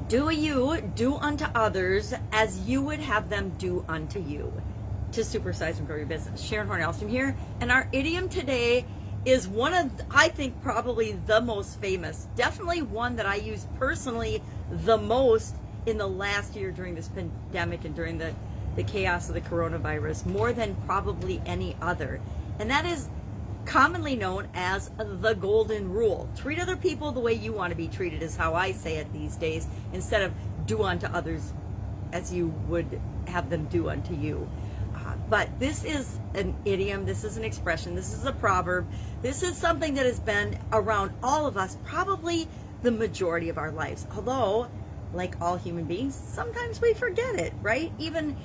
Do you do unto others as you would have them do unto you, to supersize and grow your business. Sharon Horne-Ellstrom here, and our idiom today is one of, I think, probably the most famous, definitely one that I use personally the most in the last year during this pandemic and during the chaos of the coronavirus, more than probably any other. And that is commonly known as the golden rule. Treat other people the way you want to be treated is how I say it these days, instead of do unto others as you would have them do unto you. But this is an idiom, this is an expression, this is a proverb, this is something that has been around all of us probably the majority of our lives. Although, like all human beings, sometimes we forget it, right? Even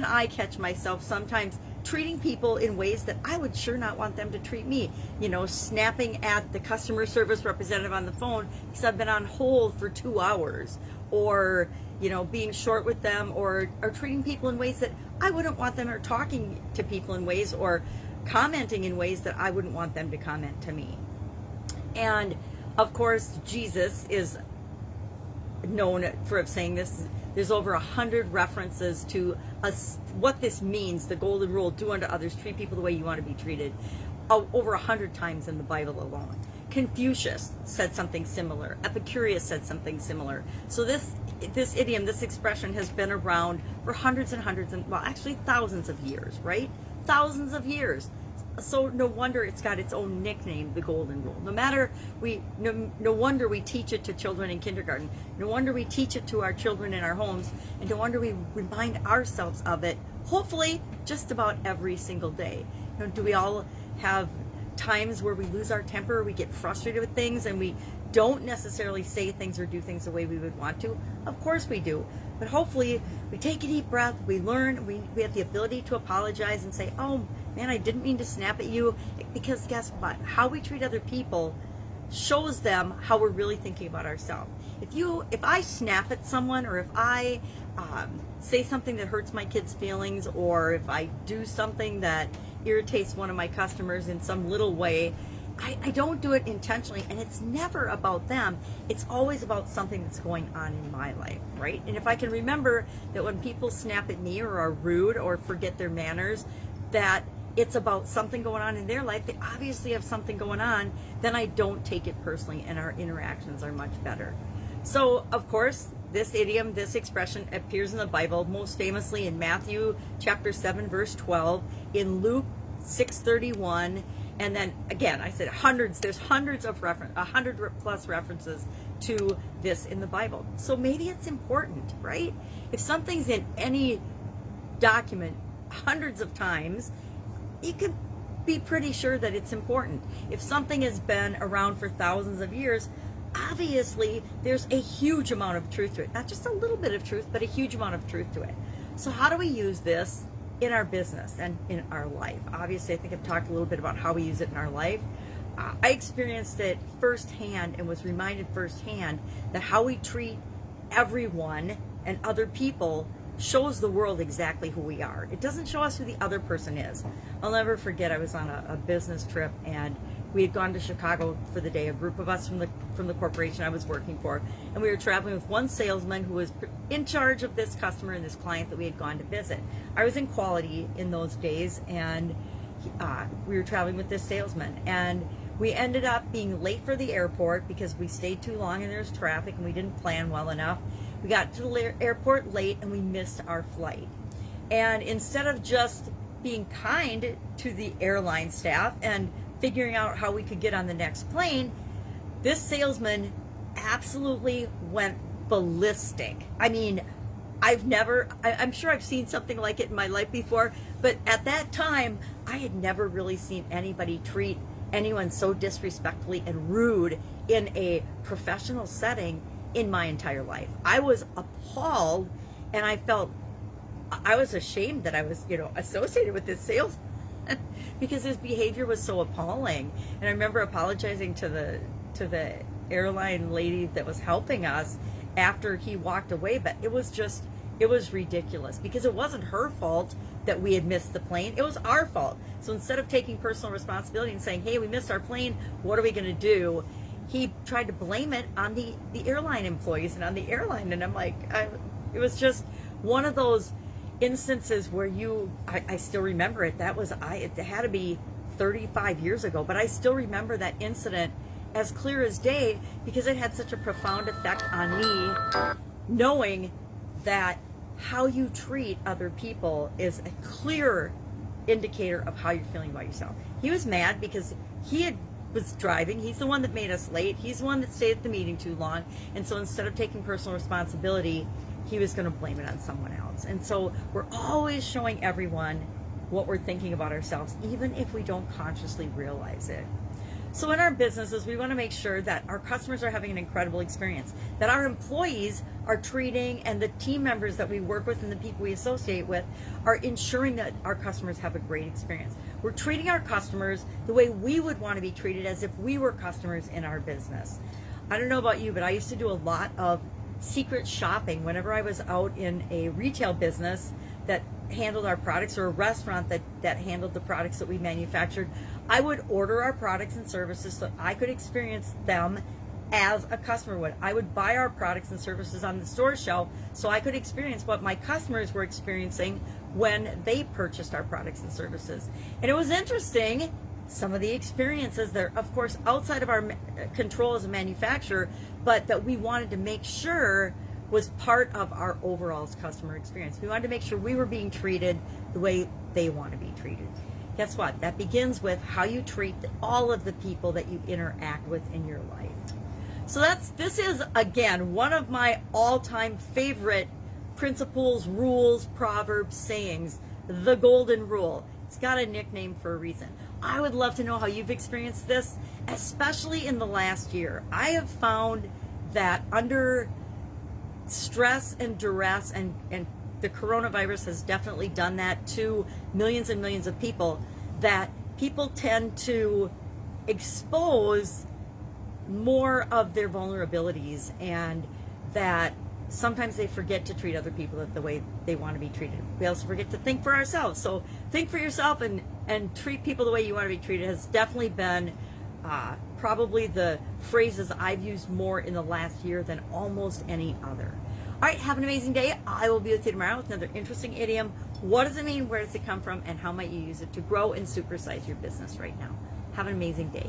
I catch myself sometimes treating people in ways that I would sure not want them to treat me. You know, snapping at the customer service representative on the phone because I've been on hold for 2 hours, or, you know, being short with them, or treating people in ways that I wouldn't want them, or talking to people in ways, or commenting in ways that I wouldn't want them to comment to me. And of course, Jesus is known for saying this. There's over 100 references to what this means, the golden rule, do unto others, treat people the way you want to be treated, over 100 times in the Bible alone. Confucius said something similar. Epicurus said something similar. So this idiom, this expression has been around for hundreds and hundreds, and well, actually thousands of years, right? Thousands of years. So no wonder it's got its own nickname, the golden rule. No wonder we teach it to children in kindergarten. No wonder we teach it to our children in our homes, and no wonder we remind ourselves of it, hopefully just about every single day. You know, do we all have times where we lose our temper, or we get frustrated with things, and we don't necessarily say things or do things the way we would want to? Of course we do. But hopefully we take a deep breath, we learn, we have the ability to apologize and say, oh man, I didn't mean to snap at you. Because guess what? How we treat other people shows them how we're really thinking about ourselves. If I snap at someone, or if I say something that hurts my kids' feelings, or if I do something that irritates one of my customers in some little way, I don't do it intentionally, and it's never about them. It's always about something that's going on in my life, right? And if I can remember that when people snap at me, or are rude, or forget their manners, that it's about something going on in their life, they obviously have something going on, then I don't take it personally, and our interactions are much better. So, of course, this idiom, this expression appears in the Bible, most famously in Matthew chapter 7, verse 12, in Luke 6:31, and then again, I said hundreds, there's hundreds of 100 plus references to this in the Bible. So maybe it's important, right? If something's in any document hundreds of times, you could be pretty sure that it's important. If something has been around for thousands of years, obviously there's a huge amount of truth to it. Not just a little bit of truth, but a huge amount of truth to it. So how do we use this in our business and in our life? Obviously, I think I've talked a little bit about how we use it in our life. I experienced it firsthand and was reminded firsthand that how we treat everyone and other people shows the world exactly who we are. It doesn't show us who the other person is. I'll never forget, I was on a business trip, and we had gone to Chicago for the day, a group of us from the corporation I was working for, and we were traveling with one salesman who was in charge of this customer and this client that we had gone to visit. I was in quality in those days, and we were traveling with this salesman, and we ended up being late for the airport because we stayed too long and there was traffic and we didn't plan well enough. We got to the airport late and we missed our flight. And instead of just being kind to the airline staff and figuring out how we could get on the next plane, this salesman absolutely went ballistic. I mean, I'm sure I've seen something like it in my life before, but at that time, I had never really seen anybody treat anyone so disrespectfully and rude in a professional setting in my entire life. I was appalled, and I was ashamed that I was, associated with this salesman because his behavior was so appalling. And I remember apologizing to the airline lady that was helping us after he walked away, but it was ridiculous because it wasn't her fault that we had missed the plane. It was our fault. So instead of taking personal responsibility and saying, hey, we missed our plane, what are we going to do? he tried to blame it on the airline employees and on the airline. And I'm like, it was just one of those instances where I still remember it. It had to be 35 years ago, but I still remember that incident as clear as day because it had such a profound effect on me, knowing that how you treat other people is a clear indicator of how you're feeling about yourself. He was mad because was driving. He's the one that made us late. He's the one that stayed at the meeting too long. And so instead of taking personal responsibility, he was going to blame it on someone else. And so we're always showing everyone what we're thinking about ourselves, even if we don't consciously realize it. So in our businesses, we want to make sure that our customers are having an incredible experience, that our employees are treating, and the team members that we work with and the people we associate with are ensuring that our customers have a great experience. We're treating our customers the way we would want to be treated, as if we were customers in our business. I don't know about you, but I used to do a lot of secret shopping whenever I was out in a retail business that handled our products, or a restaurant that handled the products that we manufactured. I would order our products and services so I could experience them as a customer would. I would buy our products and services on the store shelf so I could experience what my customers were experiencing when they purchased our products and services. And it was interesting, some of the experiences that are, of course, outside of our control as a manufacturer, but that we wanted to make sure was part of our overall customer experience. We wanted to make sure we were being treated the way they want to be treated. Guess what? That begins with how you treat all of the people that you interact with in your life. So this is, again, one of my all-time favorite principles, rules, proverbs, sayings, the golden rule. It's got a nickname for a reason. I would love to know how you've experienced this, especially in the last year. I have found that under stress and duress, and the coronavirus has definitely done that to millions and millions of people, that people tend to expose more of their vulnerabilities, and that sometimes they forget to treat other people the way they want to be treated. We also forget to think for ourselves. So think for yourself and treat people the way you want to be treated has definitely been probably the phrases I've used more in the last year than almost any other. All right, have an amazing day. I will be with you tomorrow with another interesting idiom. What does it mean? Where does it come from? And how might you use it to grow and supersize your business right now? Have an amazing day.